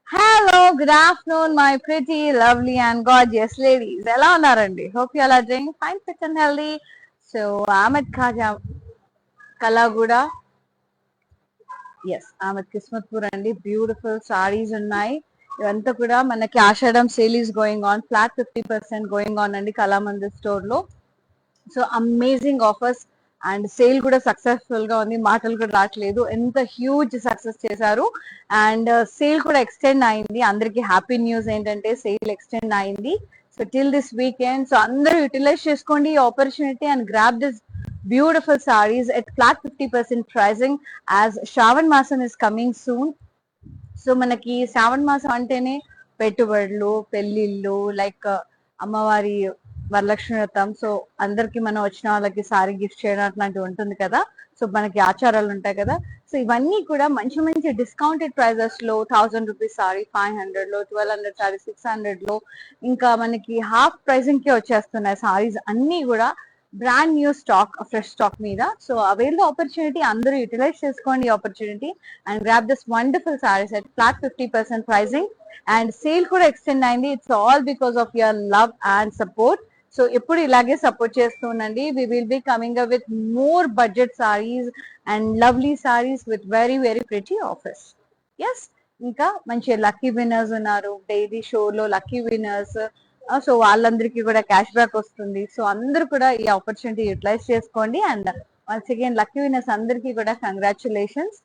Hello, good afternoon, my pretty, lovely, and gorgeous ladies. Hello, Narandi. Hope you all are doing fine, fit, and healthy. So, Ahmed Khaja Kalaguda. Yes, Ahmed Kismatpur and beautiful sarees ఉన్నాయి. ఇవంతా కూడా మనకి Ashadham sale is going on, flat 50% going on అండి Kalamandir store లో. So amazing offers and sale కూడా successful గా ఉంది, మాటలు కూడా రావట్లేదు, ఎంత హ్యూజ్ సక్సెస్ చేశారు. అండ్ సేల్ కూడా ఎక్స్టెండ్ అయింది. అందరికి హ్యాపీ న్యూస్ ఏంటంటే సేల్ ఎక్స్టెండ్ అయింది. So till this weekend, so అందరూ యూటిలైజ్ చేసుకోండి ఈ opportunity and grab this beautiful sarees at flat 50% pricing as Shravan Masam is coming soon. So మనకి శ్రావణ మాసం అంటేనే పెట్టుబడులు, పెళ్లిళ్ళు, లైక్ అమ్మవారి వరలక్ష్మి వ్రతం. సో అందరికి మనం వచ్చిన వాళ్ళకి సారీ గిఫ్ట్ చేయడం అట్లాంటివి ఉంటుంది కదా. సో మనకి ఆచారాలు ఉంటాయి కదా. సో ఇవన్నీ కూడా మంచి మంచి డిస్కౌంటెడ్ ప్రైజెస్ లో 1000 రూపీస్ సారీ 500 లో, 1200 సారీ 600 లో, ఇంకా మనకి హాఫ్ ప్రైజింగ్ కి వచ్చేస్తున్నాయి సారీస్ అన్ని కూడా. Brand new stock, fresh stock మీద. సో అవైల్ ద ఆపర్చునిటీ, అందరూ యూటిలైజ్ చేసుకోండి ఈ opportunity and grab this wonderful saris at flat 50% pricing. And sale కూడా ఎక్స్టెండ్ అయింది. It's all because of your love and support. So ఎప్పుడు ఇలాగే సపోర్ట్ చేస్తూ ఉండండి. We will be coming up with more budget saris and lovely saris with very very pretty offers. Yes, ఇంకా మంచి lucky winners ఉన్నారు daily షోలో, లక్కీ విన్నర్స్. సో వాళ్ళందరికీ కూడా క్యాష్ బ్యాక్ వస్తుంది. సో అందరూ కూడా ఈ ఆపర్చునిటీ యూటిలైజ్ చేసుకోండి. And once again lucky winners అందరికీ కూడా కంగ్రాచులేషన్స్.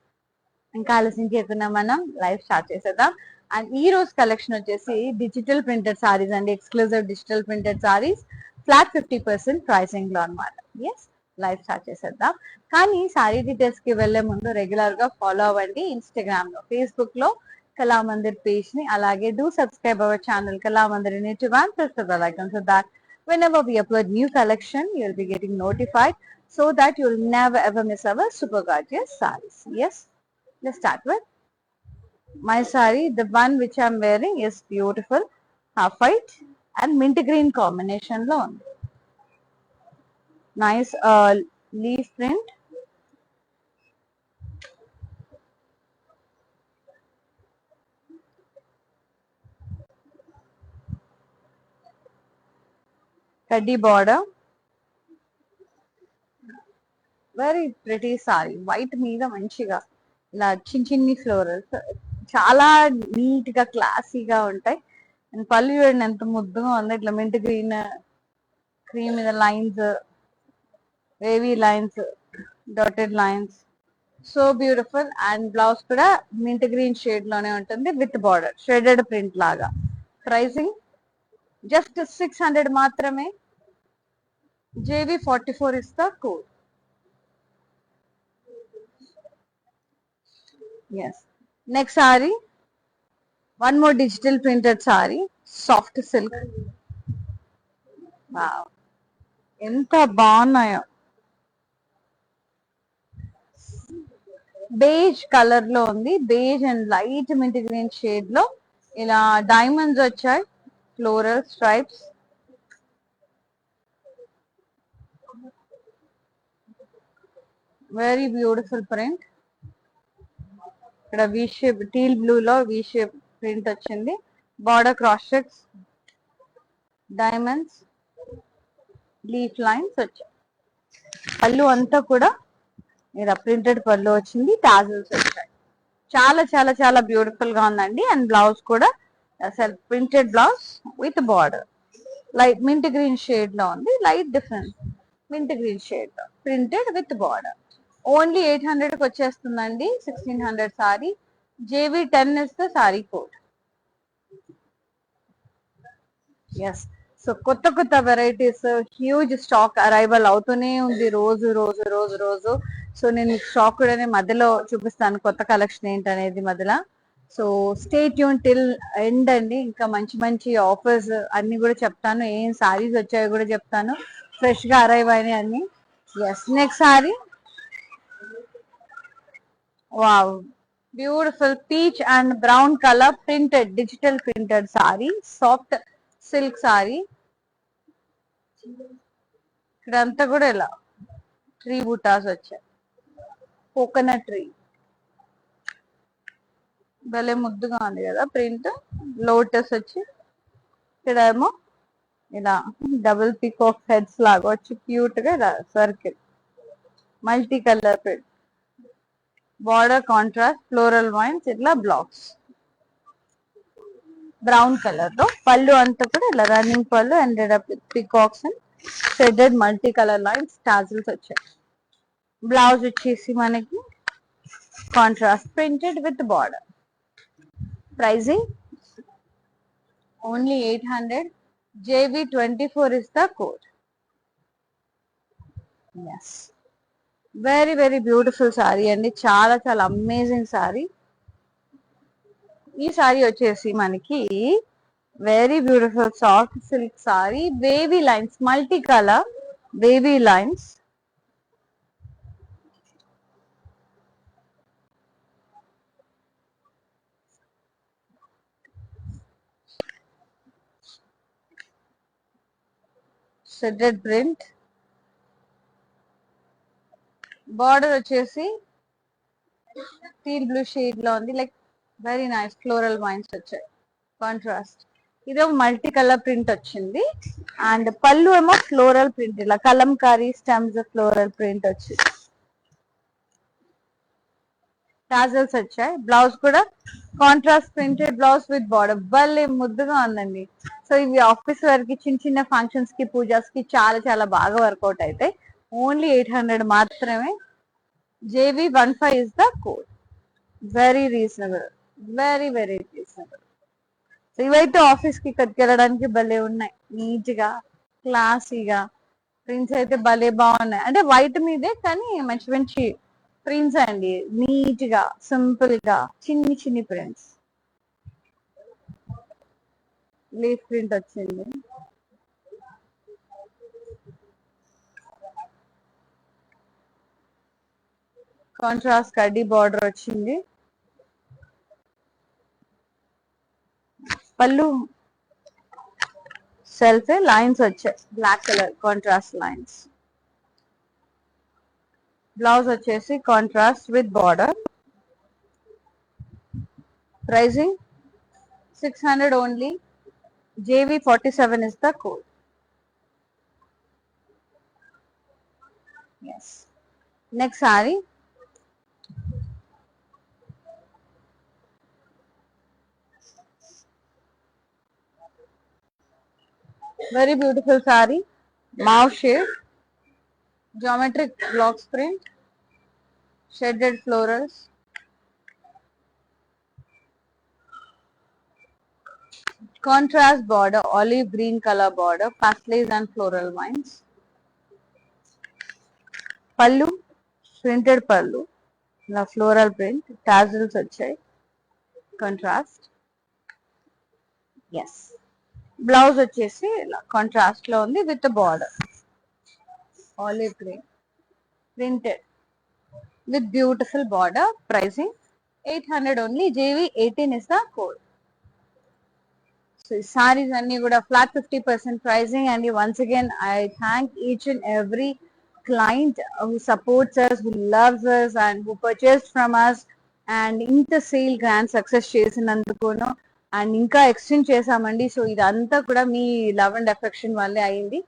ఇంకా ఆలోచన చేయకుండా మనం లైవ్ స్టార్ట్ చేసేద్దాం. అండ్ ఈ రోజు కలెక్షన్ వచ్చేసి డిజిటల్ ప్రింటెడ్ సారీస్ అండి, exclusive digital printed saris flat 50% pricing లో అనమాట. ఎస్, లైవ్ స్టార్ట్ చేసేద్దాం. కానీ సారీ డీటెయిల్స్ కి వెళ్లే ముందు రెగ్యులర్ గా ఫాలో అవ్వండి ఇన్స్టాగ్రామ్ లో, ఫేస్బుక్ లో కళామందిర్ పేజ్ ని. అలాగే do subscribe our channel Kalamandir in YouTube and press the bell icon so that whenever we upload new collection you'll be getting notified, so that you'll never ever miss our super gorgeous sarees. Yes, let's start with my saree. The one which I'm wearing is beautiful half white and mint green combination lo undi. Nice leaf print. Kaddi border. Very pretty sorry, white మీద మంచిగా ఇలా చిన్న చిన్ని florals, చాలా neat గా క్లాసీగా ఉంటాయి. And పళ్ళు చూడండి ఎంత ముద్దుగా ఉంది, ఇట్లా మింట్ గ్రీన్ క్రీమ్ మీద lines, wavy lines, dotted lines, so beautiful. And blouse కూడా మింట్ గ్రీన్ షేడ్ లోనే ఉంటుంది విత్ బార్డర్, షేడెడ్ ప్రింట్ లాగా. ప్రైసింగ్ జస్ట్ 600 మాత్రమే. JV 44 is the code. Yes. Next saree, one more digital printed saree, soft silk. Wow, ఎంత బాగున్నాయో. Beige colour లో ఉంది, beige and light mint green shade లో ఇలా డైమండ్స్ వచ్చాయి, floral stripes. Very beautiful print. ఇక్కడ V shape, teal blue లో V shape print వచ్చింది. Border cross checks, diamonds, leaf lines వచ్చాయి. పళ్ళు అంతా కూడా ఇలా ప్రింటెడ్ పళ్ళు వచ్చింది, టాజల్స్ వచ్చాయి. చాలా చాలా చాలా బ్యూటిఫుల్ గా ఉందండి. అండ్ బ్లౌజ్ కూడా అసలు printed blouse with border, light mint green shade లో ఉంది, light difference mint green shade లో ప్రింటెడ్ విత్ బార్డర్. ఓన్లీ 800 కి వచ్చేస్తుందండి 1600 sari. JV 10 is the sari code. Yes, so కొత్త కొత్త వెరైటీస్, హ్యూజ్ స్టాక్ అరైవల్ అవుతూనే ఉంది రోజు రోజు రోజు రోజు. సో నేను స్టాక్ కూడా మధ్యలో చూపిస్తాను, కొత్త కలెక్షన్ ఏంటనేది మధ్యలో. So stay tune till end అండి. ఇంకా మంచి మంచి ఆఫర్స్ అన్ని కూడా చెప్తాను, ఏం సారీస్ వచ్చాయో కూడా చెప్తాను, ఫ్రెష్ గా అరైవ్ అయినాయి అన్ని. Yes, next sari. Wow, beautiful peach and brown colour printed, digital printed sari, soft silk sari. ఇక్కడంతా కూడా ఇలా 3 బూటాస్ వచ్చాయి, కోకోనట్ ట్రీ. భలే ముద్దుగా ఉంది కదా ప్రింట్. లోటస్ వచ్చి ఇక్కడ ఏమో ఇలా డబుల్ పీకాక్ హెడ్స్ లాగా వచ్చి క్యూట్ గా ఇలా circle multi colour print. Border contrast floral vines ఇట్లా బ్లాక్స్ బ్రౌన్ కలర్ లో. పళ్ళు అంతా కూడా ఇలా running pallu and peacocks and shaded multi colour lines tassels వచ్చాయి. బ్లౌజ్ వచ్చేసి మనకి contrast printed with border. Pricing only 800. JV24 is the code. Yes. Very very beautiful sari అండి. చాలా చాలా అమేజింగ్ సారీ. ఈ సారీ వచ్చేసి మనకి very beautiful soft silk sari. Baby lines multi colour baby lines. Shaded print. Border వచ్చేసి టీల్ బ్లూ షేడ్ లో ఉంది. Like very nice floral wines వచ్చాయి కాంట్రాస్ట్. ఇది మల్టీ కలర్ ప్రింట్ వచ్చింది అండ్ పళ్ళు ఏమో ఫ్లోరల్ ప్రింట్ ఇలా కలంకారీ స్టెమ్స్ ఫ్లోరల్ ప్రింట్ వచ్చి టాజల్స్ వచ్చాయి. బ్లౌజ్ కూడా contrast printed blouse with border. భలే ముద్దుగా ఉందండి. సో ఇవి ఆఫీస్ వరకు చిన్న చిన్న ఫంక్షన్స్ కి పూజాస్ కి చాలా చాలా బాగా వర్కౌట్ అవుతాయి. ఓన్లీ 800 మాత్రమే. JV15 is the code. Very reasonable. Very very reasonable. So ఇవైతే ఆఫీస్ కి కట్టుకెళ్ళడానికి భలే ఉన్నాయి. నీట్ గా క్లాసీగా ప్రింట్స్ అయితే భలే బాగున్నాయి. అంటే వైట్ మీదే కానీ మంచి మంచి ప్రింట్స్ అండి. నీట్ గా సింపుల్ గా చిన్ని చిన్ని ప్రింట్స్. లీఫ్ ప్రింట్ వచ్చింది. కాంట్రాస్ట్ కడ్డీ బార్డర్ వచ్చింది. పళ్ళు సెల్ఫ్ లైన్స్ వచ్చాయి black colour contrast lines. Blouse వచ్చేసి contrast with border. Pricing 600 only. JV47 is the code. Yes. Next saree. Very beautiful saree. Mauve shade. Geometric blocks print. Shaded florals. Contrast border, olive green color border, pastels and floral vines. Pallu, printed pallu, la floral print, tassels వచ్చాయి. Contrast. Yes. Blouse వచ్చేసి ఇలా contrast లో ఉంది with border. Olive green, printed with beautiful border. Pricing 800 only. JV18 is the code. So sarees anni kuda flat 50% pricing, and once again I thank each and every client who supports us, who loves us and who purchased from us, and ఇంత sale grand success చేసినందుకును and ఇంకా extend చేసామండి. So ఇదంతా కూడా మీ love and affection వల్లే అయింది.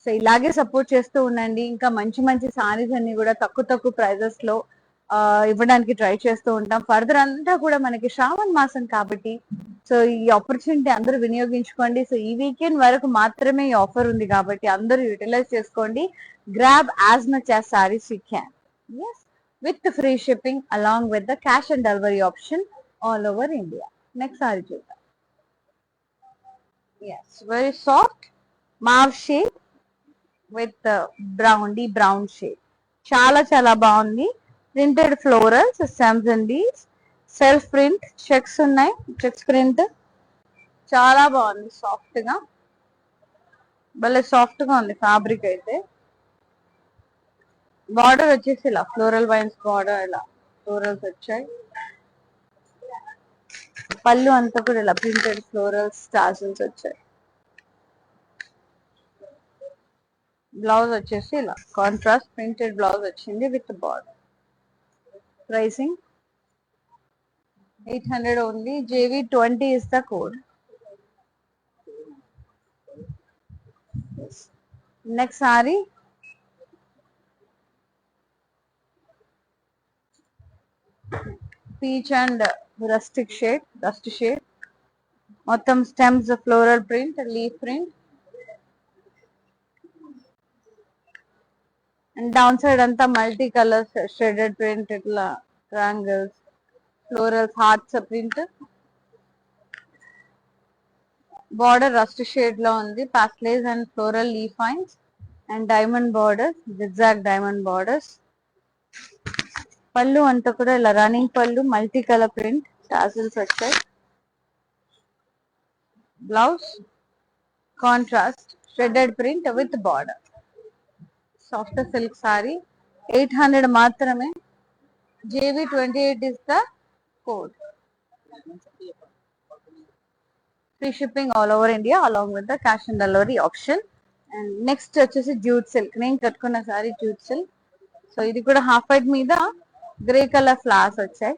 So ఇలాగే support చేస్తూ ఉండండి. ఇంకా మంచి మంచి సారీస్ అన్ని కూడా తక్కువ తక్కువ ప్రైజెస్ లో ఇవ్వడానికి ట్రై చేస్తూ ఉంటాం. ఫర్దర్ అంతా కూడా మనకి శ్రావణ మాసం కాబట్టి సో ఈ ఆపర్చునిటీ అందరూ వినియోగించుకోండి. సో ఈ వీకెండ్ వరకు మాత్రమే ఈ ఆఫర్ ఉంది కాబట్టి అందరూ యూటిలైజ్ చేసుకోండి. Grab as much as saris you can. Yes, with free shipping along with the cash and delivery option all over India. Next sari చూద్దాం. ఎస్, very soft mauve shade with brown deep brown shade. చాలా చాలా బాగుంది. Printed florals stems and leaves. Self print checks ఉన్నాయి. Checks print చాలా బాగుంది. Soft గా భలే సాఫ్ట్ గా ఉంది ఫ్యాబ్రిక్ అయితే. బార్డర్ వచ్చేసి ఇలా ఫ్లోరల్ వైన్స్ బార్డర్, ఇలా ఫ్లోరల్స్ వచ్చాయి. పళ్ళు అంతా కూడా ఇలా ప్రింటెడ్ ఫ్లోరల్స్ టాసల్స్ వచ్చాయి. బ్లౌజ్ వచ్చేసి ఇలా కాంట్రాస్ట్ ప్రింటెడ్ బ్లౌజ్ వచ్చింది with border. Pricing 800 only. JV20 is the code. Next saree. Peach and rustic shade, dusty shade. మొత్తం stems floral print, leaf print. And downside anta multi colors shaded print, itla triangles, florals, hearts print. Border rusty shade lo undi, pastellays and floral leaf lines and diamond borders, zigzag diamond borders. Pallu anta kuda ila running pallu, multi color print, tassels వచ్చాయి. Blouse contrast shredded print with border. Soft silk saree 800 మాత్రమే. JV28 is the code. Free shipping all over India along with the cash and delivery option. And next వచ్చేసి jute silk. నేను కట్టుకున్న sorry jute silk. So ఇది కూడా half white మీద grey colour flowers వచ్చాయి.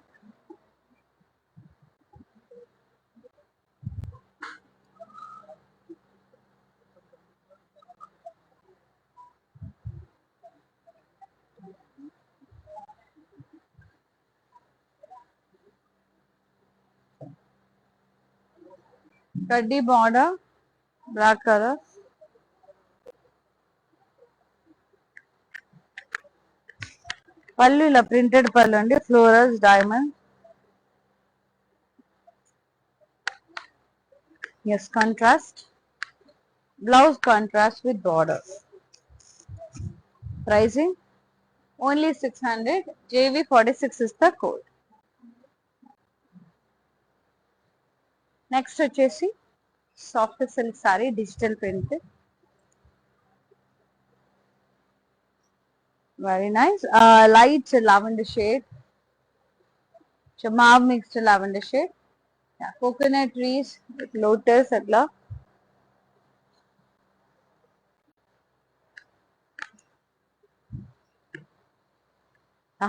కడ్డీ border black colour. పళ్ళు ఇలా ప్రింటెడ్ పళ్ళు అండి, florals diamond. Yes, contrast. Blouse contrast with border. Pricing only 600. JV46 is the code. Next వచ్చేసి soft silk sari digital print. Very nice. Light lavender shade. Mauve mixed lavender shade. Yeah, coconut trees with lotus atla.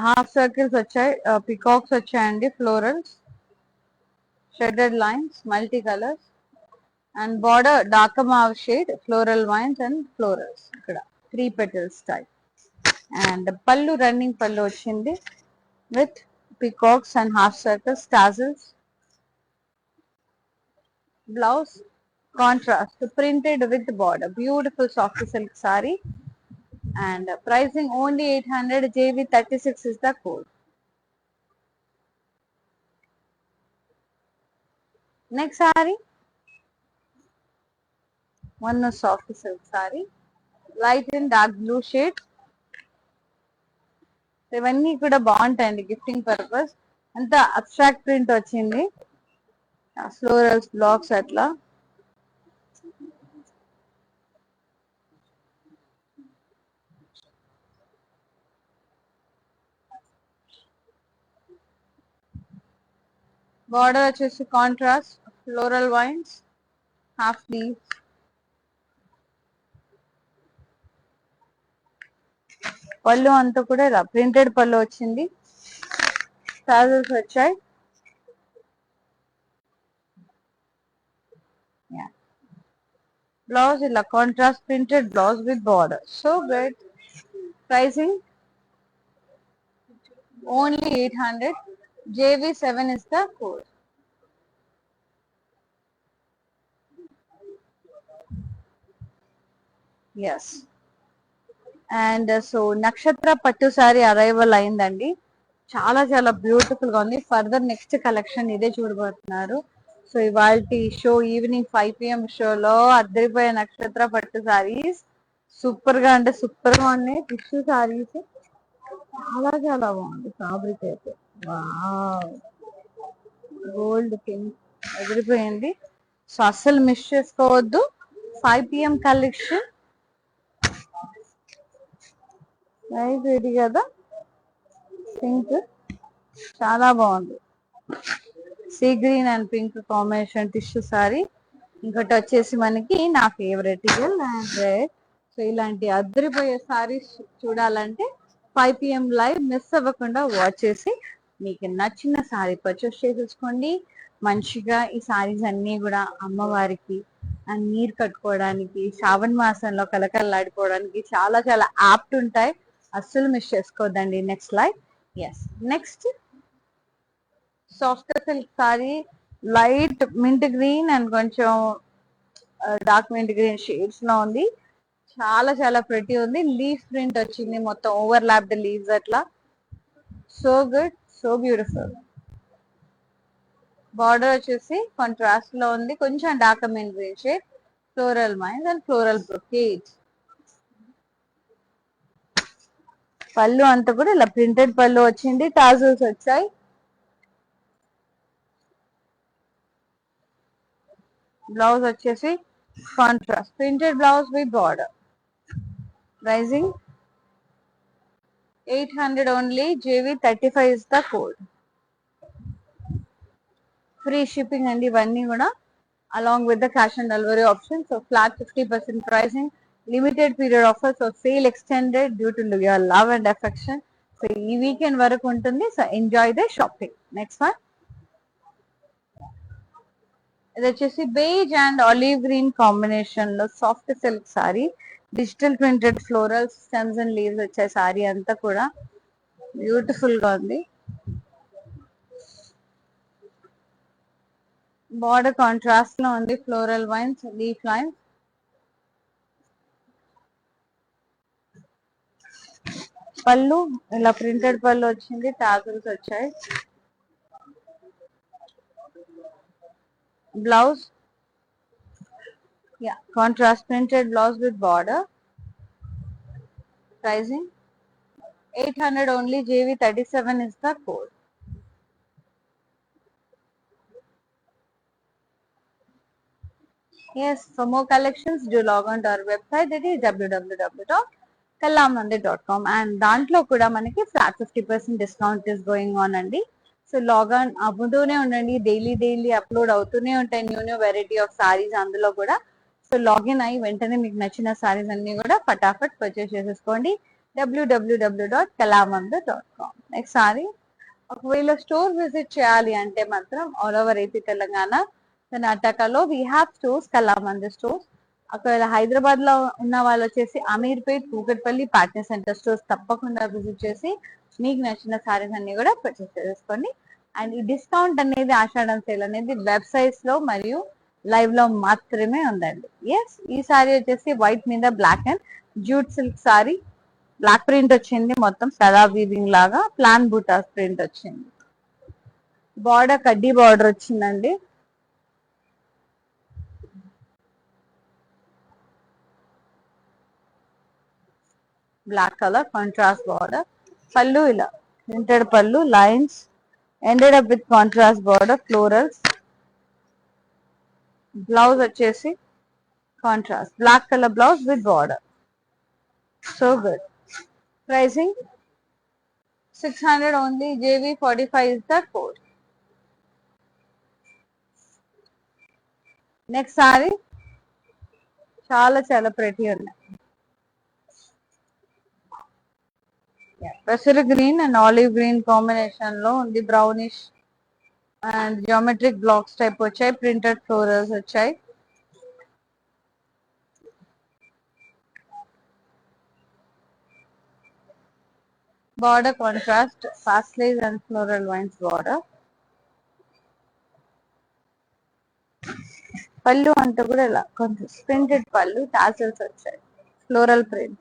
Half circles వచ్చాయి, peacocks వచ్చాయండి, florals, shaded lines, multicolors and border dark mauve shade, floral vines and florals. ఇక్కడ 3 petals type. And pallu running pallu వచ్చింది with peacocks and half circles, tassels. Blouse contrast printed with border. Beautiful soft silk saree. And pricing only 800. JV36 is the code. Next saree, one more soft silk saree, light and dark blue shade. ఇవన్నీ కూడా బాగుంటాయండి gifting purpose. అంతా abstract print వచ్చింది, florals blocks అట్లా. Border వచ్చేసి contrast floral wines, half leaves. పళ్ళు అంతా కూడా ఇలా ప్రింటెడ్ పళ్ళు వచ్చింది, టాజల్స్ వచ్చాయి. బ్లౌజ్ ఇలా contrast printed blouse with border. So great. Pricing only 800. JV7 is the code. Yes. And so నక్షత్ర పట్టు సారీ అరైవల్ అయిందండి. చాలా చాలా బ్యూటిఫుల్ గా ఉంది. ఫర్దర్ నెక్స్ట్ కలెక్షన్ ఇదే చూడబోతున్నారు. సో ఇవాళ షో ఈవినింగ్ 5 PM షోలో అద్దరిపోయే నక్షత్ర పట్టు సారీస్ సూపర్ గా, అంటే సూపర్ గా ఉన్నాయి. టిష్యూ సారీస్ చాలా చాలా బాగుంది. ఫ్యాబ్రిక్ అయితే గోల్డ్ పింక్ అదిరిపోయింది. సో అస్సలు మిస్ చేసుకోవద్దు. 5 PM కలెక్షన్. నైస్ రెడీ కదా, పింక్ చాలా బాగుంది. Sea green and pink combination tissue sorry. ఇంకోటి వచ్చేసి మనకి నా ఫేవరెట్ అండ్ రెడ్. సో ఇలాంటి అద్దరిపోయే సారీస్ చూడాలంటే 5 PM లైవ్ మిస్ అవ్వకుండా వాచ్ చేసి మీకు నచ్చిన సారీ పర్చేస్ చేసేసుకోండి. మంచిగా ఈ సారీస్ అన్ని కూడా అమ్మవారికి అండ్ నీరు కట్టుకోవడానికి, శ్రావణ మాసంలో కలకలలాడిపోవడానికి చాలా చాలా యాప్ట్ ఉంటాయి. అస్సలు మిస్ చేసుకోవద్దండి. Next like yes next soft silk sari, light mint green and కొంచెం డార్క్ మింట్ గ్రీన్ షేడ్స్ లో ఉంది. చాలా చాలా ప్రెటీ ఉంది. లీఫ్ ప్రింట్ వచ్చింది, మొత్తం ఓవర్ ల్యాప్డ్ లీవ్స్ అట్లా. So good, so beautiful. Border వచ్చేసి కాంట్రాస్ట్ లో ఉంది, కొంచెం dark mint green shade, floral vines and floral brocade. Pallu అంతా కూడా ఇలా ప్రింటెడ్ పళ్ళు వచ్చింది, టాజల్స్ వచ్చాయి. బ్లౌజ్ వచ్చేసి contrast printed blouse with border. Pricing 800 only. JV 35 is the code. Free shipping అండి ఇవన్నీ కూడా, along with the cash on delivery option. So flat 50% pricing, limited period offer. So sale extended due to your love and affection. So ఈ weekend వరకు ఉంటుంది. So enjoy the shopping. Next one, ఇది వచ్చేసి beige and olive green combination లో soft silk sari, digital printed floral stems and leaves వచ్చే sorry అంతా కూడా beautiful గా ఉంది. బార్డర్ కాంట్రాస్ట్ లో ఉంది, floral wines, leaf lines. Pallu ఇలా ప్రింటెడ్ పళ్ళు వచ్చింది, టాజల్స్ వచ్చాయి. Blouse contrast printed blouse with border. Pricing 800 only. JV 37 is the code. Yes, for more collections, do log on to our website. That is www.kallamandi.com. And దాంట్లో కూడా మనకి flat 50% discount is going on అండి. So log on అవ్వుతూనే ఉండండి, daily upload అవుతూనే ఉంటాయి new variety of saris అందులో కూడా. So login అయ్యి వెంటనే మీకు నచ్చిన సారీస్ అన్ని కూడా ఫటాఫట్ పర్చేస్ చేసేసుకోండి. www.kallamandi.com. నెక్స్ట్ సారీ, ఒకవేళ స్టోర్ విజిట్ చేయాలి అంటే మాత్రం ఆల్ ఓవర్ ఏపీ, తెలంగాణ, కర్ణాటకలో we have stores, Kalamandir stores. ఒకవేళ హైదరాబాద్ లో ఉన్న వాళ్ళు వచ్చేసి అమీర్పేట్, కూకట్పల్లి, పాట్నా సెంటర్ స్టోర్స్ తప్పకుండా విజిట్ చేసి మీకు నచ్చిన సారీస్ అన్ని కూడా పర్చేస్ చేసుకోండి. అండ్ ఈ డిస్కౌంట్ అనేది, ఆషాఢం సేల్ అనేది వెబ్సైట్స్ లో మరియు లైవ్ లో మాత్రమే ఉందండి. ఎస్, ఈ సారీ వచ్చేసి వైట్ మీద black and jute silk sari, black print వచ్చింది, మొత్తం సదా వీవింగ్ లాగా ప్లాన్ బూటాస్ ప్రింట్ వచ్చింది. బార్డర్ కడ్డీ బార్డర్ వచ్చిందండి. Black colour contrast border. పళ్ళు ఇలా ప్రింటెడ్ పళ్ళు, lines ended up with contrast border, florals. Blouse వచ్చేసి contrast black colour blouse with border. So good. Pricing 600 only. JV 45 is the code. Next sari చాలా చాలా pretty ఉన్నాయి. పెసర్ green and olive green combination లో ఉంది, brownish and geometric blocks type వచ్చాయి, printed florals వచ్చాయి. Border contrast paisleys and floral vines border. పళ్ళు అంతా కూడా ఇలా కొంచెం ప్రింటెడ్ పళ్ళు, టాసల్స్ వచ్చాయి, floral print.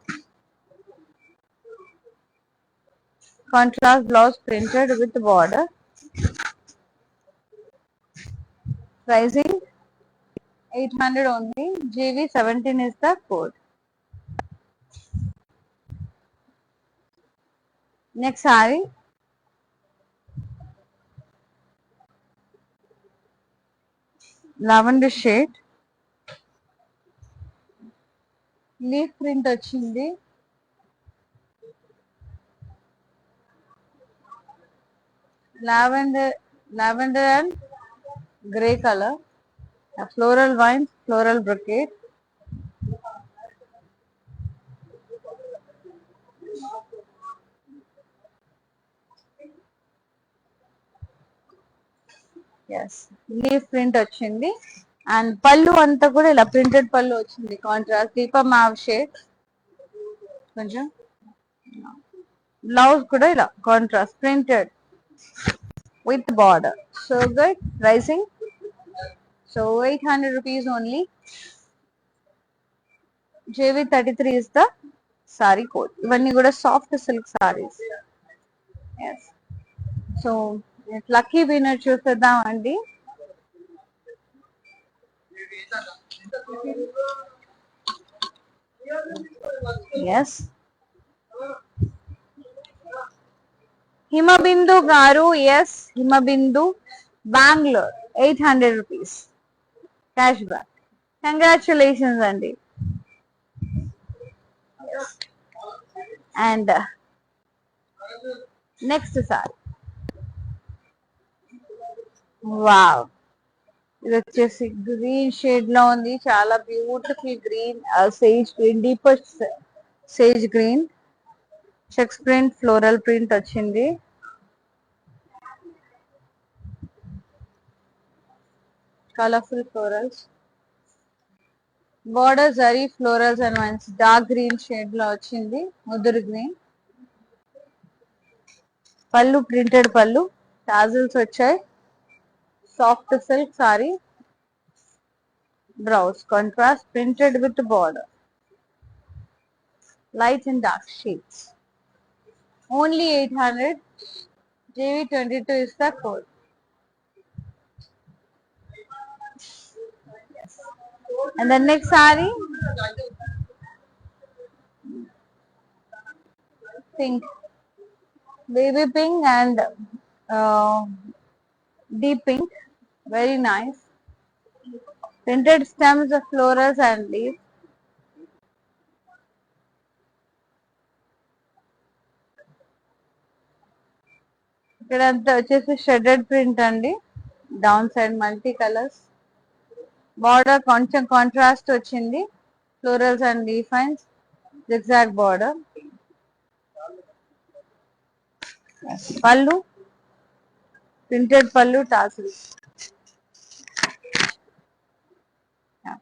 Contrast blouse printed with border. Pricing 800 only. JV 17 is the code. Next sari lavender shade, leaf print వచ్చింది, lavender and grey colour, floral vines, floral brocade. Yes leaf print వచ్చింది. And పళ్ళు అంతా కూడా ఇలా printed pallu వచ్చింది. Contrast దీప మ్యావ్ shade కొంచెం. Blouse కూడా ఇలా contrast printed with border. So good. Pricing so 800 rupees only. JV33 is the saree code. ఇవన్నీ కూడా soft silk saris. Yes so lucky winner చూసేద్దాం అండి. ఎస్ హిమబిందు గారు. Yes Himabindu Bengaluru 800 rupees cash back. Congratulations అండి. And next sari. వావ్ ఇది వచ్చేసి గ్రీన్ షేడ్ లో ఉంది. చాలా beautiful green, sage green, deepest sage green, checks print, floral print వచ్చింది. Colourful florals, border zari florals and మంచి డార్క్ గ్రీన్ షేడ్ లో వచ్చింది. ముదురు green pallu, printed pallu, tassels వచ్చాయి. Soft silk sorry. Browse contrast printed with border, light and dark shades. Only 800. JV22 is the code. And the next saree, pink, baby pink and uh, deep pink. Very nice. Printed stems of florals and leaves. ఇక్కడంతా వచ్చేసి shaded print అండి. Down side multi colours. Border కొంచెం contrast వచ్చింది. Florals and defines, zigzag border. Pallu printed pallu, tassels.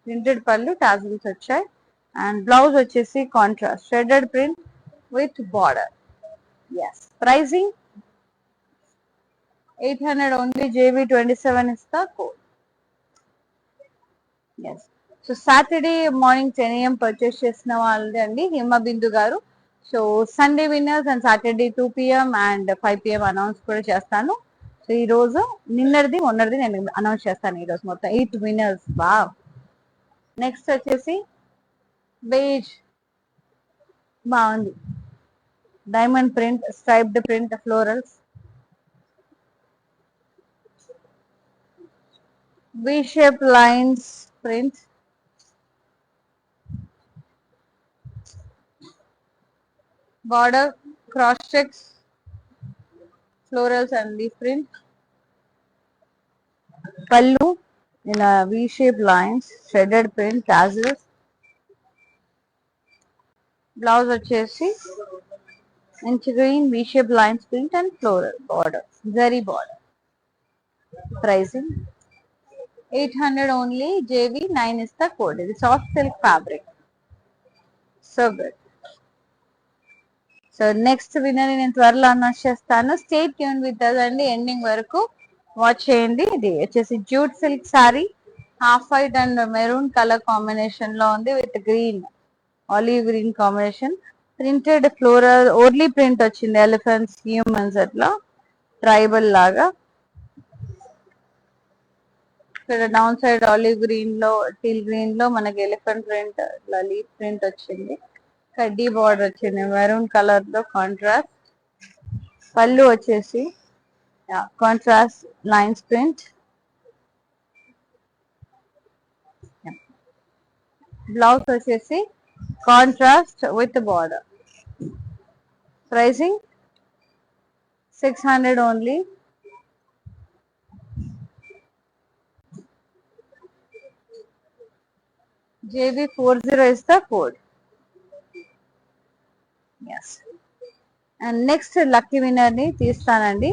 Printed pallu, tassels వచ్చాయి. And blouse వచ్చేసి contrast shaded print with border. Yes pricing 800 only. JV27 is the code. Yes so Saturday morning 10 AM purchase చేసిన వాళ్ళది అండి Himabindu garu. So Sunday winners and Saturday 2 PM and 5 PM announce కూడా చేస్తాను. So ఈ రోజు నిన్నటిది మొన్నటిది నేను అనౌన్స్ చేస్తాను. ఈ రోజు మొత్తం 8 విన్నర్స్. వావ్. నెక్స్ట్ వచ్చేసి బేజ్ బాగుంది. Diamond print, striped print, florals, V shape lines print, border cross checks, florals and leaf print. Pallu in a V shape lines, shredded print, tassels. Blouse వచ్చేసి inch green V shape lines print and floral border, zari border. Pricing 800 only. JV9 is the code. It is soft silk fabric. So good. So next winner నేను త్వరలో announce చేస్తాను. Stay tune with us అండి, ending వరకు watch చేయండి. ఇది వచ్చేసి jute silk sorry, half white and maroon colour combination లో ఉంది with green, olive green combination. Printed floral ఓర్లీ print వచ్చింది. ఎలిఫెంట్స్, హ్యూమన్స్ అట్లా ట్రైబల్ లాగా. ఇక్కడ డౌన్ సైడ్ ఆలివ్ గ్రీన్ లో, టీల్ గ్రీన్ లో మనకి ఎలిఫెంట్ ప్రింట్, ఇట్లా లీఫ్ ప్రింట్ వచ్చింది. కడ్డీ బార్డర్ వచ్చింది మెరూన్ కలర్ లో కాంట్రాస్ట్. పళ్ళు వచ్చేసి కాంట్రాస్ట్ లైన్స్ ప్రింట్. బ్లౌజ్ వచ్చేసి contrast with border. Pricing 600 only. JV40 is the code. Yes. And next lucky winner ని తీస్తానండి.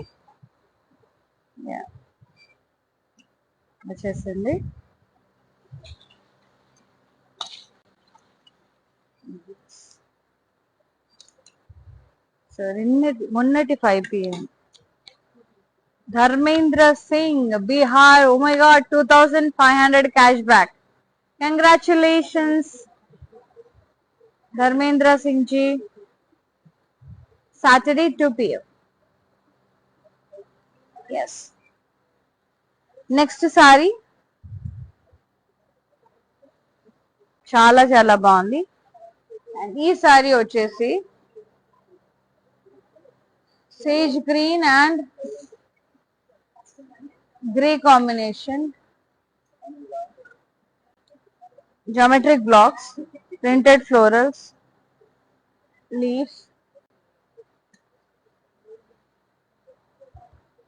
వచ్చేసింది. సో మొన్నటి 5 PM Dharmendra Singh Bihar. Oh my god, 2500 cash back. Congratulations Dharmendra Singh ji. Saturday 2 PM. Yes. Next sari చాలా చాలా బాగుంది. And ఈ సారీ వచ్చేసి sage green and grey combination, geometric blocks, printed florals, leaves,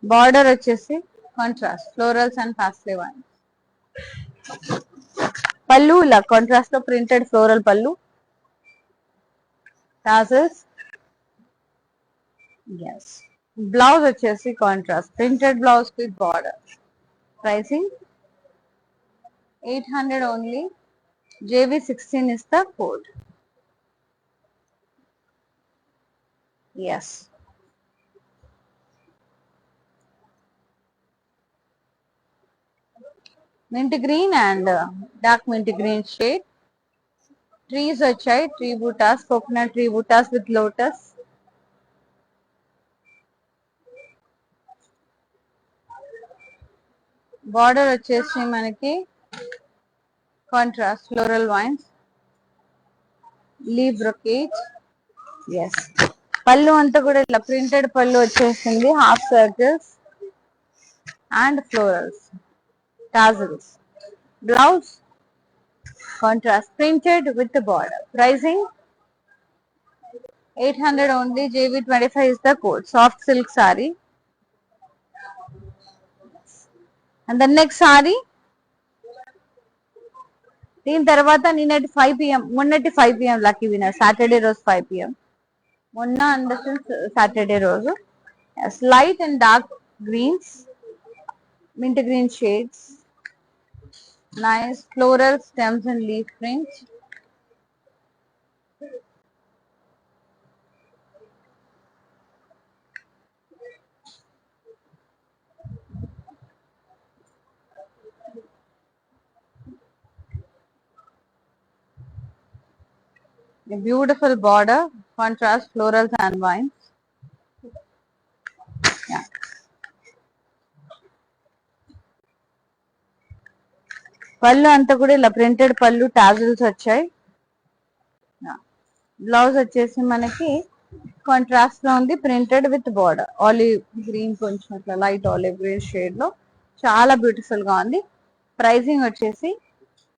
border వచ్చేసి contrast florals and parsley wines. పళ్ళు ఇలా కాంట్రాస్ట్ లో ప్రింటెడ్ ఫ్లోరల్ పళ్ళు, టాసల్స్. ఎస్. బ్లౌజ్ వచ్చేసి contrast printed blouse with border. Pricing 800 only. JV16 is the code. Yes. Mint green and dark mint green shade. Trees వచ్చాయి, tree buttas, coconut tree buttas with lotus. Border వచ్చేసి మనకి contrast floral vines, leaf brocade. Yes. Pallu అంతా కూడా ఇట్లా printed pallu వచ్చేసింది, half circles and florals, tassels. Blouse contrast printed with border. Pricing 800 only. JV25 is the code. Soft silk saree. And the next saree, దీని తర్వాత నిన్నటి 5 PM, మొన్నటి 5 PM lucky winner. Saturday రోజు 5 PM. మొన్న అండర్ సాటర్డే రోజు. Light and dark greens, mint green shades, nice floral stems and leaf prints. A beautiful border, contrast florals and vines. Yeah. పళ్ళు అంతా కూడా ఇలా ప్రింటెడ్ పళ్ళు, టాజల్స్ వచ్చాయి. బ్లౌజ్ వచ్చేసి మనకి కాంట్రాస్ట్ లో ఉంది, printed with border. Olive green, కొంచెం ఇట్లా లైట్ ఆలివ్ గ్రీన్ షేడ్ లో చాలా బ్యూటిఫుల్ గా ఉంది. ప్రైసింగ్ వచ్చేసి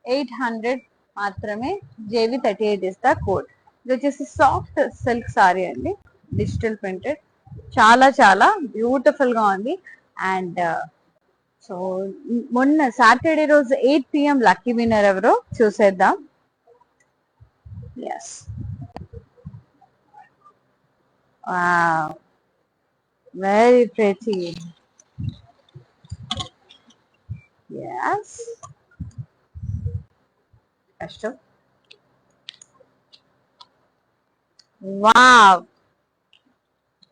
800 మాత్రమే. JV38 is the code. ఇది వచ్చేసి సాఫ్ట్ సిల్క్ సారీ అండి, డిజిటల్ ప్రింటెడ్. చాలా చాలా బ్యూటిఫుల్ గా ఉంది. అండ్ సో మొన్న సాటర్డే రోజు 8 PM లక్కీ విన్నర్ ఎవరో చూసేద్దాం. ఎస్. Very pretty. ఎస్. కష్టం. Wow.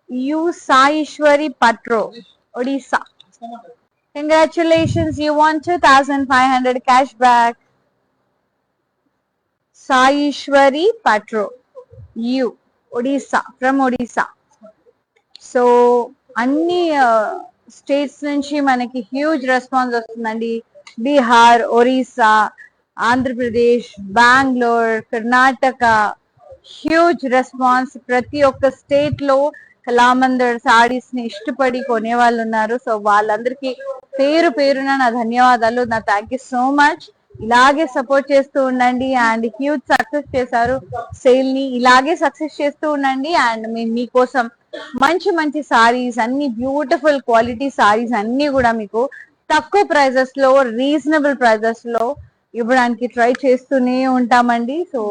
You Saishwari Patro, Odisha. Congratulations, you won 2500 cash back. Saishwari Patro, you, Odisha, from Odisha. So అన్ని స్టేట్స్ నుంచి మనకి హ్యూజ్ రెస్పాన్స్ వస్తుందండి. Bihar, Orissa, Andhra Pradesh, Bengaluru, Karnataka, huge response. ప్రతి ఒక్క స్టేట్ లో కళామందర్ సారీస్ ని ఇష్టపడి కొనే వాళ్ళు ఉన్నారు. సో వాళ్ళందరికీ పేరు పేరున నా ధన్యవాదాలు, నా థ్యాంక్ యూ సో మచ్. ఇలాగే సపోర్ట్ చేస్తూ ఉండండి. అండ్ హ్యూజ్ సక్సెస్ చేశారు సేల్ ని, ఇలాగే సక్సెస్ చేస్తూ ఉండండి. అండ్ మీకోసం మంచి మంచి సారీస్, అన్ని బ్యూటిఫుల్ క్వాలిటీ సారీస్ అన్ని కూడా మీకు తక్కువ ప్రైజెస్ లో, రీజనబుల్ ప్రైజెస్ లో ఇవ్వడానికి ట్రై చేస్తూనే ఉంటామండి. సో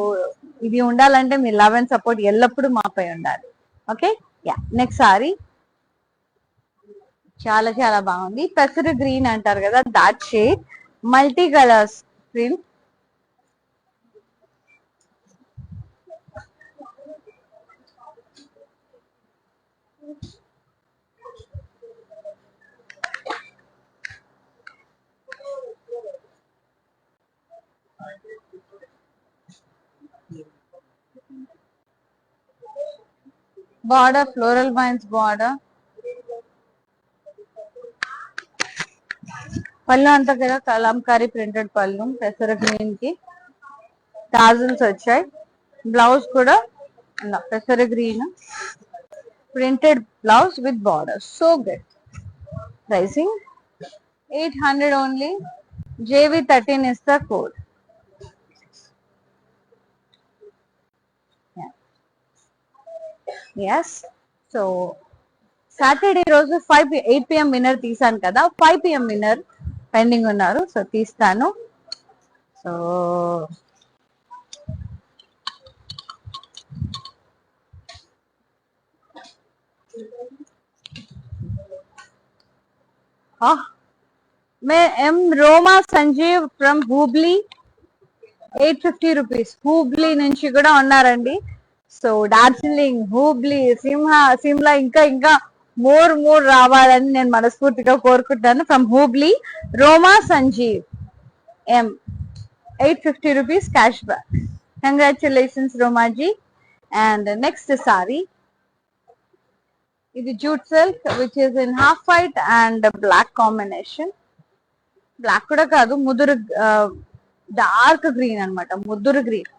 ఇది ఉండాలంటే మీ లవ్ అండ్ సపోర్ట్ ఎల్లప్పుడూ మాపై ఉండాలి. ఓకే. యా. నెక్స్ట్ సారీ చాలా చాలా బాగుంది. పెసరు గ్రీన్ అంటారు కదా, that shade, multi colours print. Border floral vines border, పళ్ళు అంతా కదా కలంకారీ ప్రింటెడ్ పళ్ళు, పెసర గ్రీన్ కి టాజిల్స్ వచ్చాయి. బ్లౌజ్ కూడా పెసర green printed blouse with border. So good. Pricing 800 only. JV13 is the code. Yes. So Saturday రోజు 8 PM విన్నర్ తీసాను కదా, 5 PM విన్నర్ పెండింగ్ ఉన్నారు. సో తీస్తాను. So Roma Sanjeev from Hubli, 850 rupees. Hubli నుంచి కూడా ఉన్నారండి. సో డార్జిలింగ్, హూబ్లీ, సిమ్లా ఇంకా ఇంకా మోర్ రావాలని నేను మనస్ఫూర్తిగా కోరుకుంటాను. From Hubli, Roma Sanjeev M, 850 rupees cash back. Congratulations రోమాజీ. అండ్ నెక్స్ట్ సారీ, ఇది jute silk which is in half white and black combination. Black కూడా కాదు, ముదురు డార్క్ గ్రీన్ అనమాట, ముద్దురు గ్రీన్.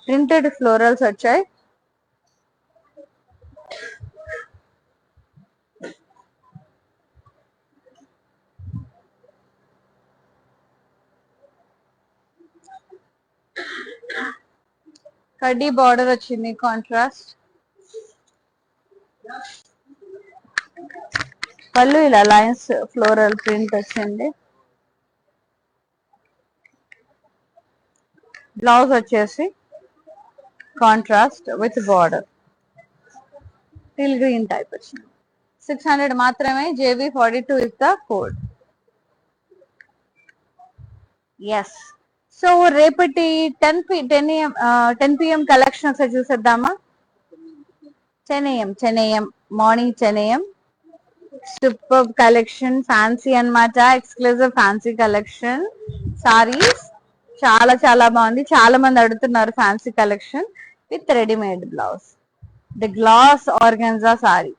ప్రింటెడ్ ఫ్లోరల్స్ వచ్చాయి. కడ్డీ బార్డర్ వచ్చింది కాంట్రాస్ట్. పళ్ళు ఇలా లైన్స్ ఫ్లోరల్ ప్రింట్ వచ్చింది. బ్లౌజ్ వచ్చేసి contrast with border, teal green type వచ్చింది. 600 మాత్రమే. JV42 is the code. Yes. So రేపటి 10 PM కలెక్షన్ ఒకసారి చూసేద్దామా. 10 AM morning 10 AM super collection, fancy అన్నమాట, ఎక్స్క్లూజివ్ ఫ్యాన్సీ కలెక్షన్. సారీస్ చాలా చాలా బాగుంది. చాలా మంది అడుగుతున్నారు fancy collection with readymade blouse. The glass organza sari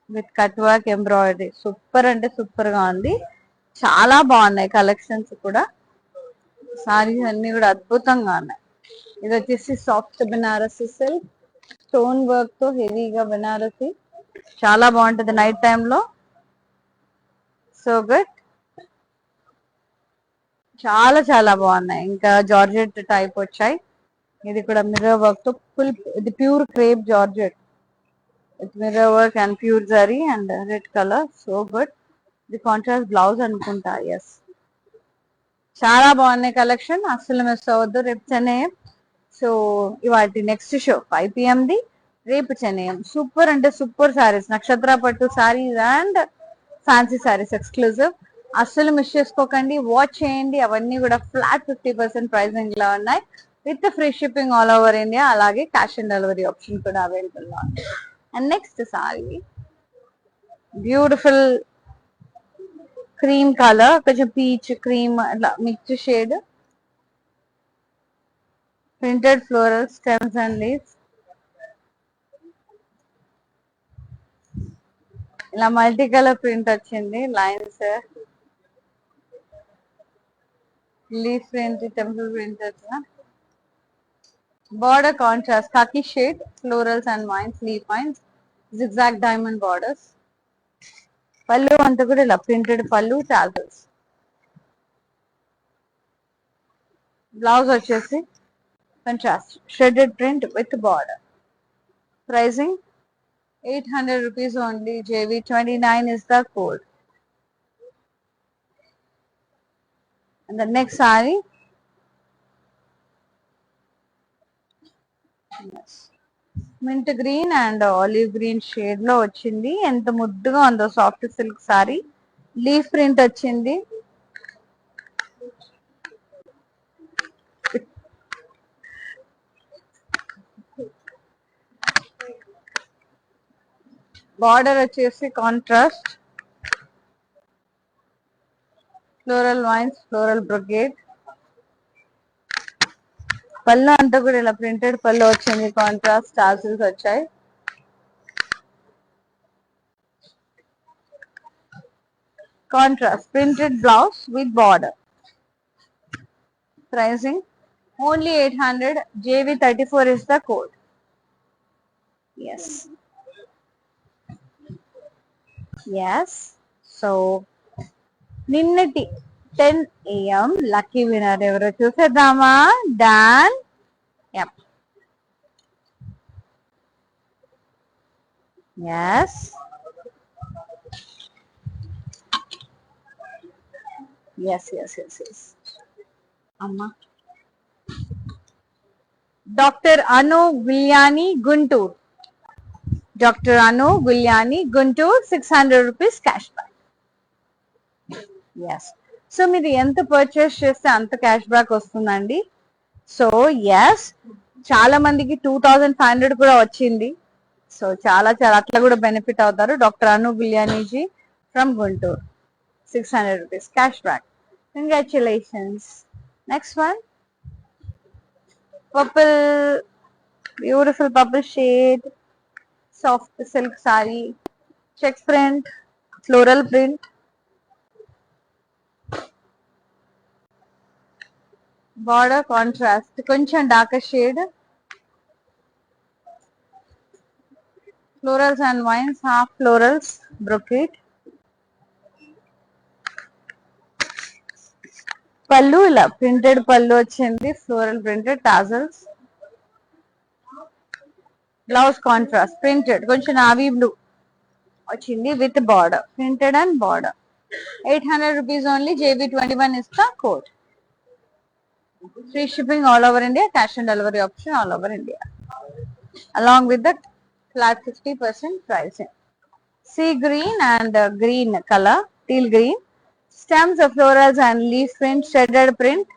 with cut work embroidery. Super అంటే సూపర్ గా ఉంది. చాలా బాగున్నాయి కలెక్షన్స్ కూడా. సారీస్ అన్ని కూడా అద్భుతంగా ఉన్నాయి. ఇది వచ్చేసి soft Banarasi silk, stone work తో హెవీగా బెనారసి. చాలా బాగుంటది నైట్ టైంలో. So good. చాలా చాలా బాగున్నాయి. ఇంకా జార్జెట్ టైప్ వచ్చాయి. ఇది కూడా మిర్రర్ వర్క్ తో ఫుల్, ఇది pure crepe georgette with mirror work and pure zari and red colour. So good. ఇది కాంట్రాస్ట్ బ్లౌజ్ అనుకుంటా. ఎస్, చాలా బాగున్నాయి కలెక్షన్. అస్సలు మిస్ అవ్వద్దు. రేపు 10 AM. సో ఇవాటి నెక్స్ట్ షో 5 PM ది, రేపు 10 AM. సూపర్ అంటే సూపర్ సారీస్, నక్షత్ర పట్టు saris and fancy saris exclusive. అస్సలు మిస్ చేసుకోకండి, వాచ్ చేయండి. అవన్నీ కూడా ఫ్లాట్ 50% ప్రైజింగ్ లో ఉన్నాయి with free shipping all over India. అలాగే క్యాష్ ఆన్ డెలివరీ ఆప్షన్ కూడా అవైలబుల్ గా ఉంది. And next sorry beautiful cream colour, కొంచెం పీచ్ క్రీమ్ అట్లా mix shade, printed floral stems and leaves. ఇలా మల్టీ కలర్ ప్రింట్ వచ్చింది. Lines, leaf print, temple print వచ్చిన border contrast ఖాకీ shade, florals and wines, leaf vines, zigzag diamond borders. పళ్ళు అంతా కూడా ఇలా printed పళ్ళు, టాజల్స్. బ్లౌజ్ వచ్చేసి contrast shaded print with border. Pricing 800 rupees only. JV29 is the code. And the next saree, yes, mint green and olive green shade లో వచ్చింది. ఎంత ముద్దుగా ఉందో soft silk sorry. Leaf print వచ్చింది. Border వచ్చేసి contrast floral vines, floral brocade. Pallu అంతా కూడా ఇలా ప్రింటెడ్ పళ్ళు వచ్చింది. కాంట్రాస్ట్ టాసిల్స్ వచ్చాయి. Contrast printed blouse with border. Pricing only 800. JV34 is the code. Yes. Yes. So ninnati 10 AM lucky winner evaro chusedama. Dan. Yep. Yes. Yes. Amma. Dr. Anu Gulyani Guntur. Dr. Anu Gulyani Guntur 600 rupees cashback. Yes. So మీరు ఎంత purchase చేస్తే అంత cash back వస్తుందండి. So yes, చాలా మందికి 2500 కూడా వచ్చింది. So చాలా అట్లా కూడా బెనిఫిట్ అవుతారు. డాక్టర్ అను బిర్యానీజీ from Guntur 600 rupees cash back. Congratulations. Next one purple, beautiful purple shade, soft silk sari, check print, floral print. Border contrast కొంచెం darker shade, florals and vines, half florals brocade. Pallu ఇలా ప్రింటెడ్ పళ్ళు వచ్చింది, floral printed tassels. Blouse contrast printed కొంచెం navy blue వచ్చింది with border, printed and border. 800 rupees only. JB21 is the code. Free shipping all over India, cash and delivery option all over India, along with the flat 50% pricing. Sea green and green color, teal green. Stems of florals and leaf print, shredded print.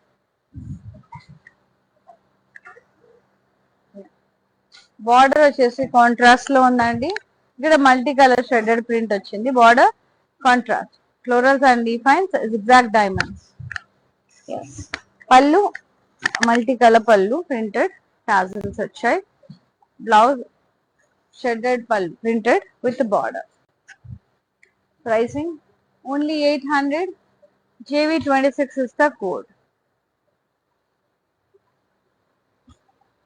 Border వచ్చేసి contrast లో ఉందండి. ఇక్కడ multi colour shaded print వచ్చింది. Border contrast, florals and leaf lines, zigzag diamonds. పళ్ళు multi colour పళ్ళు, printed tassels వచ్చాయి. Blouse shaded పళ్ళు printed with border. Pricing only 800. JV26 is the code.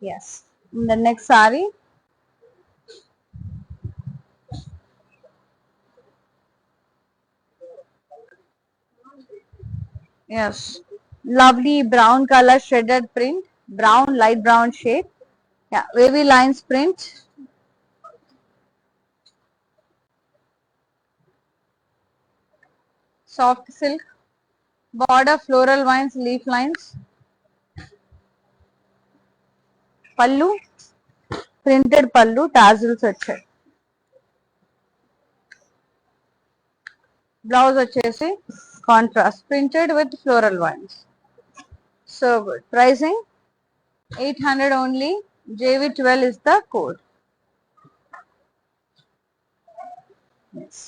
Yes. The next saree. Yes. Lovely brown color shredded print. Brown, light brown shade. Yeah. Wavy lines print. Soft silk. Border floral vines, leaf lines. Pallu. Printed pallu, tassels వచ్చాయి. Blouse వచ్చేసి contrast printed with floral vines. So good. Pricing 800 only. JV12 is the code. Yes.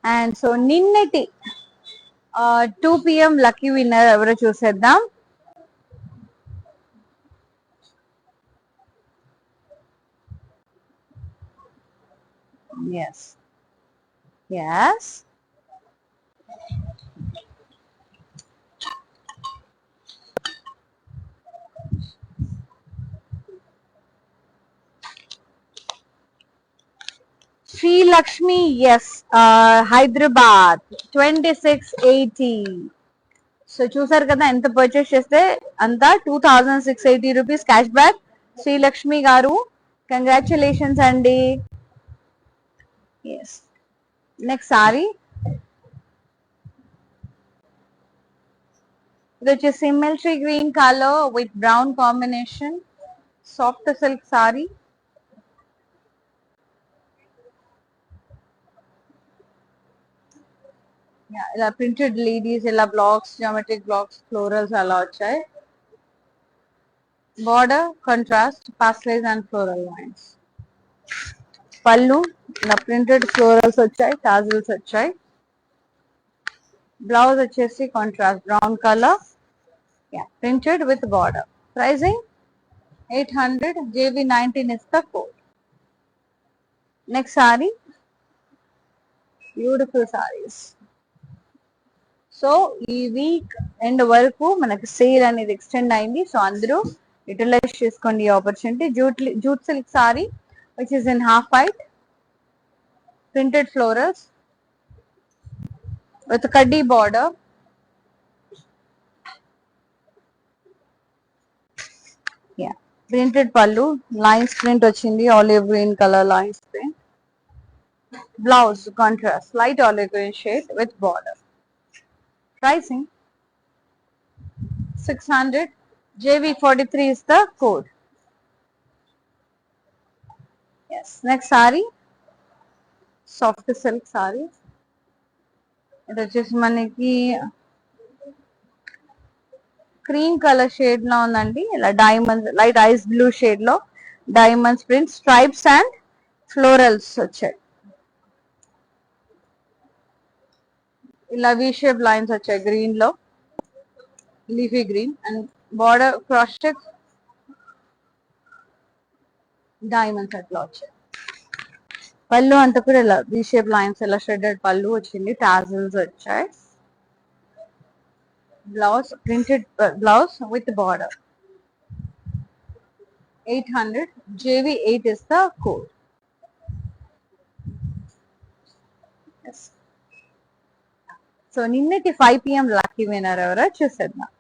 And so నిన్నటి 2 PM lucky winner ఎవరో చూసేద్దాం. Yes. Sri Lakshmi, yes, Hyderabad 2680. So చూసారు కదా, ఎంత purchase చేస్తే అంతా 2680 రూపీస్ క్యాష్ బ్యాక్. శ్రీలక్ష్మి గారు కంగ్రాచులేషన్స్ అండి. ఎస్. నెక్స్ట్ సారీ ఇది వచ్చేసి military green colour with brown combination. Soft silk sari, ఇలా ప్రింటెడ్ లేడీస్, ఇలా బ్లాక్స్, జామెట్రిక్ బ్లాక్స్, ఫ్లోరల్స్ అలా వచ్చాయి. Border contrast pastelize and floral lines. Pallu ఇలా ప్రింటెడ్ ఫ్లోరల్స్ వచ్చాయి, టాజిల్స్ వచ్చాయి. బ్లౌజ్ వచ్చేసి contrast brown colour, printed with border. Pricing 800, JV19 is the code. Next saree, beautiful saris. So ఈ weekend వరకు మనకి sale అనేది ఎక్స్టెండ్ అయింది. సో అందరూ యూటిలైజ్ చేసుకోండి ఈ opportunity. Jute silk sorry which is in half white, printed florals with కడ్డీ border. Printed పళ్ళు, లైన్స్ ప్రింట్ వచ్చింది, olive green colour lines print. Blouse contrast light olive green shade with border. Pricing 600, JV43 is the code. Yes. Next saree, soft silk saree. ఇది వచ్చేసి మనకి cream colour shade లో ఉందండి. ఇలా diamonds, light ice blue shade లో diamonds print, stripes and florals వచ్చాయి. ఇలా V shape lines వచ్చాయి గ్రీన్ లో, leafy green, and border cross check diamonds అట్లా వచ్చాయి. పళ్ళు అంతా కూడా ఇలా వి షేప్ లైన్స్, ఇలా షెడెడ్ పళ్ళు వచ్చింది, టాజిల్స్ వచ్చాయి. Blouse printed blouse with border. 800, JV8 is the code. Yes. So నిన్నటి 5 PM లక్కీ విన్నర్ ఎవరో చూసేద్దాం.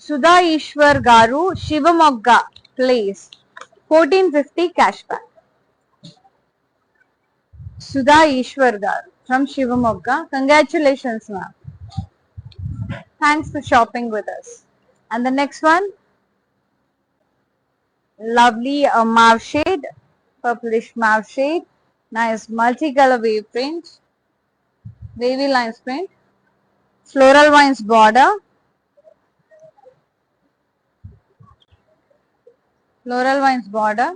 Sudha Eshwar garu, Shivamogga place, 1450 cash back. Sudha Eshwar garu from Shivamogga. Congratulations, ma'am. Thanks for shopping with us. And the next one, lovely mauve shade, purplish mauve shade, nice multicolor wave print, wavy lines print, floral vines border, floral vines border.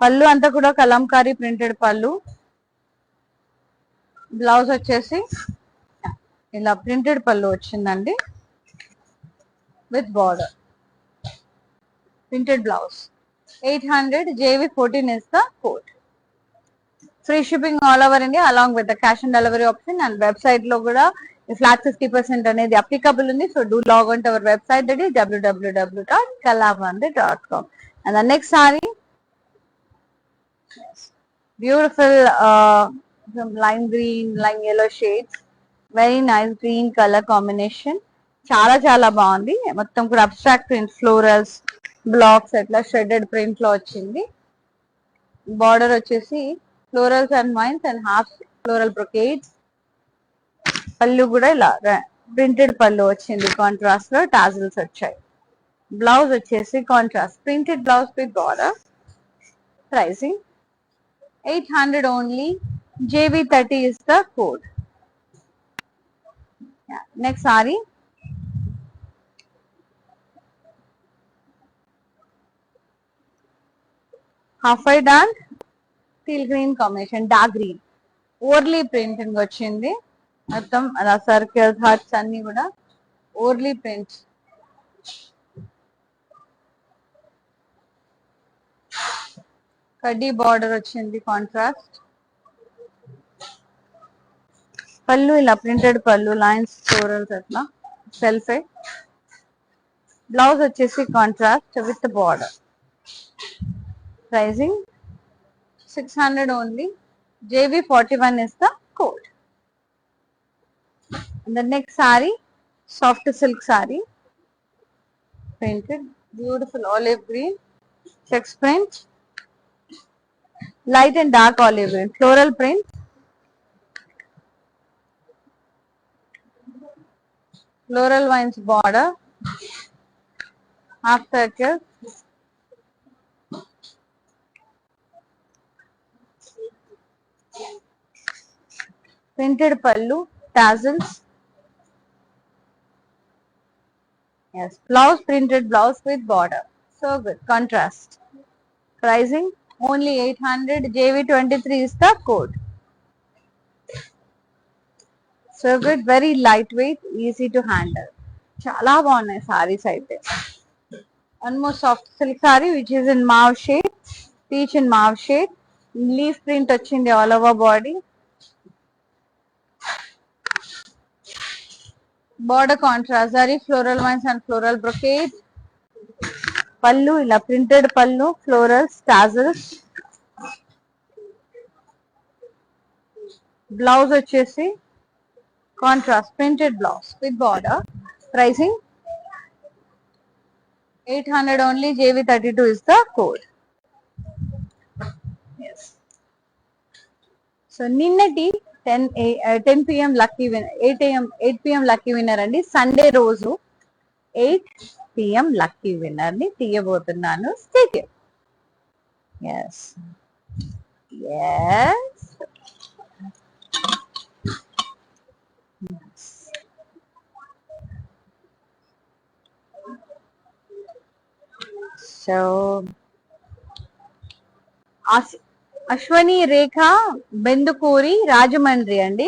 పళ్ళు అంతా కూడా Kalamkari printed పళ్ళు. Blouse వచ్చేసి ఇలా printed పళ్ళు వచ్చిందండి with border, printed blouse. 800, JV14 is the code. Free shipping all over India along with the cash and delivery option, and website లో కూడా flat 50% అనేది applicable ఉంది. So do log on to our website, that is www.kalamandir.com. And the next saree, beautiful lime green, lime yellow shades, very nice green color combination. చాలా చాలా బాగుంది. మొత్తం కూడా abstract print, florals, blocks అట్లా shaded print లో వచ్చింది. Border వచ్చేసి florals and vines and half floral brocades. Pallu కూడా ఇలా ప్రింటెడ్ పళ్ళు వచ్చింది, కాంట్రాస్ట్ లో టాజిల్స్ వచ్చాయి. బ్లౌజ్ వచ్చేసి contrast printed blouse with border. Pricing 800 only, JV30 is the code. Yeah. Next saree, half white and teal green combination, dark green, ఓర్లీ printing వచ్చింది. మొత్తం అలా circles, hearts అన్ని కూడా ఓర్లీ ప్రింట్స్. కడ్డీ బార్డర్ వచ్చింది, కాంట్రాస్ట్. పళ్ళు ఇలా ప్రింటెడ్ పళ్ళు, లైన్స్, ఫ్లోరల్స్ అట్లా సెల్ఫ్. బ్లౌజ్ వచ్చేసి contrast with border. Pricing 600 only, JV41 is the code. And the next saree, Soft silk saree, printed, beautiful olive green, checks print, light and dark olive green, floral print, floral vines border, half circle, printed pallu, tassels. Yes, blouse, printed blouse with border. So good, contrast. Pricing only 800. JV23 is the code. So good, very lightweight, easy to handle. Chala బాగున్నాయి sarees అయితే. One more soft silk saree which is in mauve shade, peach in mauve shade. Leaf print వచ్చింది all over body. Border contrast, zari floral vines and floral brocade. Pallu ఇలా printed pallu, florals, tassels. Blouse వచ్చేసి contrast printed blouse with border. Pricing 800 only. JV32 is the code. Yes. So నిన్నటి 10 p.m. lucky winner, 8 p.m. lucky winner అండి. Sunday రోజు 8 p.m. lucky winner ని తీయబోతున్నాను. Stay tuned. Yes. Yes. So Ashwini రేఖ బెందుకూరి రాజమండ్రి అండి.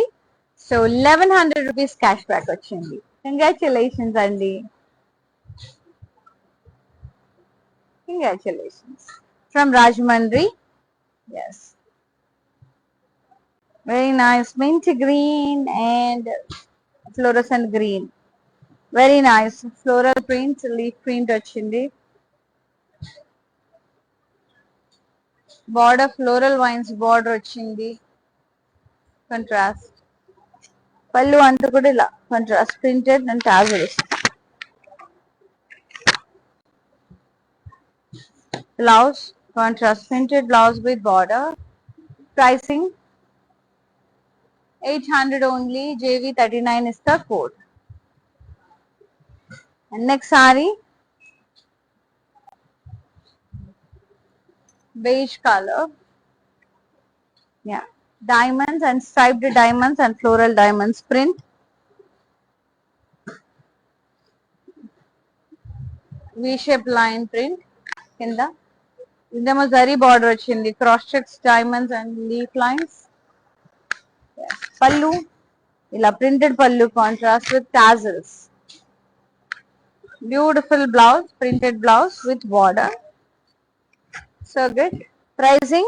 So 1100 rupees cash back వచ్చింది. Congratulations అండి. Congratulations from Rajahmundry. Yes, very nice. mint green and fluorescent green. Very nice. Floral print, leaf print వచ్చింది. Border floral vines border వచ్చింది. Contrast pallu అంతా కూడా ఇలా contrast printed and tassels. Blouse contrast printed blouse with border. Pricing 800 only. JV39 is the code. And next saree, beige color. Yeah, diamonds and striped diamonds and floral diamonds print. V-shaped line print. Kinda ఇందేమో zari border వచ్చింది. Cross checks diamonds and leaf lines. Pallu ఇలా printed pallu contrast with tassels. Beautiful blouse, printed blouse with border. So good. Pricing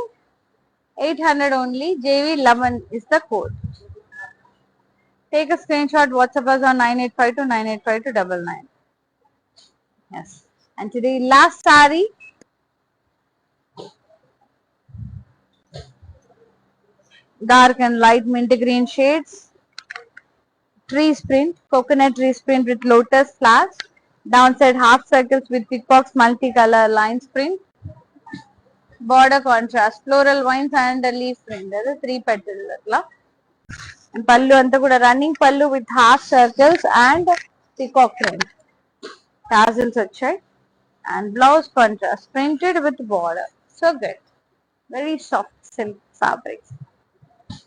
800 only. JV11 is the code. Take a screenshot, WhatsApp us on 9852 9852 99. Yes. And today last saree. Dark and light mint green shades. Trees print, coconut trees print with lotus flowers. Downside half circles with peacocks multicolor lines print. Border contrast, floral vines and leaf print. That is 3 petal. And pallu anta kuda running pallu with half circles and peacock print. Tassels వచ్చాయి. And blouse contrast printed with border. So good. Very soft silk fabrics.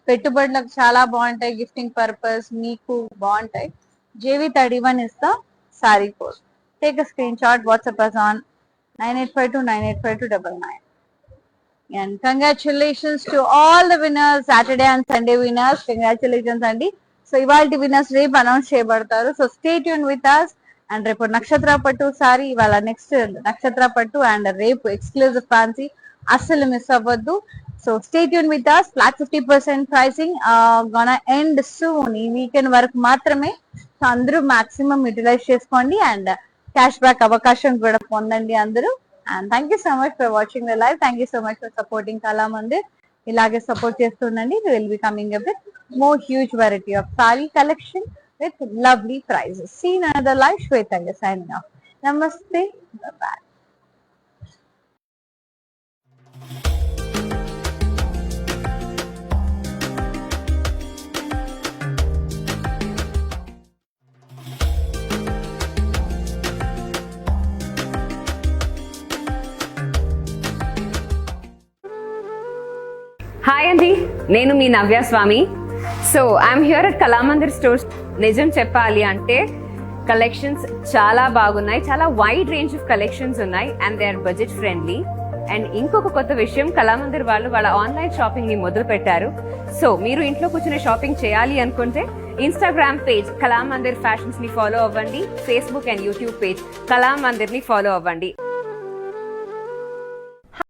పెట్టుబడులకు చాలా బాగుంటాయి. Gifting purpose మీకు బాగుంటాయి. JV31 is the saree code. Take a screenshot, WhatsApp us on 9852 9852 99. And congratulations to all the winners, Saturday and Sunday winners. Congratulations అండి. So ఇవాళ winners రేపు announce చేయబడతారు. So stay tune with us. And రేపు నక్షత్ర పట్టు sorry, ఇవాళ next నక్షత్ర పట్టు అండ్ రేపు ఎక్స్క్లూజివ్ ఫ్యాన్సీ అస్సలు మిస్ అవ్వద్దు. So stay tune with us. Flat 50% pricing gonna end soon. ఈ వీకెండ్ వరకు మాత్రమే. సో అందరూ మాక్సిమం యూటిలైజ్ చేసుకోండి అండ్ క్యాష్ బ్యాక్ అవకాశం కూడా పొందండి అందరూ. And thank you so much for watching the live. Thank you so much for supporting Kala Mandir. ఇలాగే support చేస్తుండండి. We will be coming up with more huge variety of saree collection with lovely prices. See you in another live. Shweta signing off. Namaste. Bye-bye. Hi అండి, నేను మీ Navya Swami. So I'm here at Kalamandir stores. నిజం చెప్పాలి అంటే collections చాలా బాగున్నాయి, చాలా wide range of collections ఉన్నాయి and they are budget friendly. And ఇంకొక కొత్త విషయం, కళామందిర్ వాళ్ళు వాళ్ళ ఆన్లైన్ షాపింగ్ ని మొదలు పెట్టారు. సో మీరు ఇంట్లో కూర్చొని షాపింగ్ చేయాలి అనుకుంటే ఇన్స్టాగ్రామ్ పేజ్ కళామందిర్ ఫ్యాషన్స్ ని ఫాలో అవ్వండి, Facebook and YouTube page Kalamandir ని ఫాలో అవ్వండి.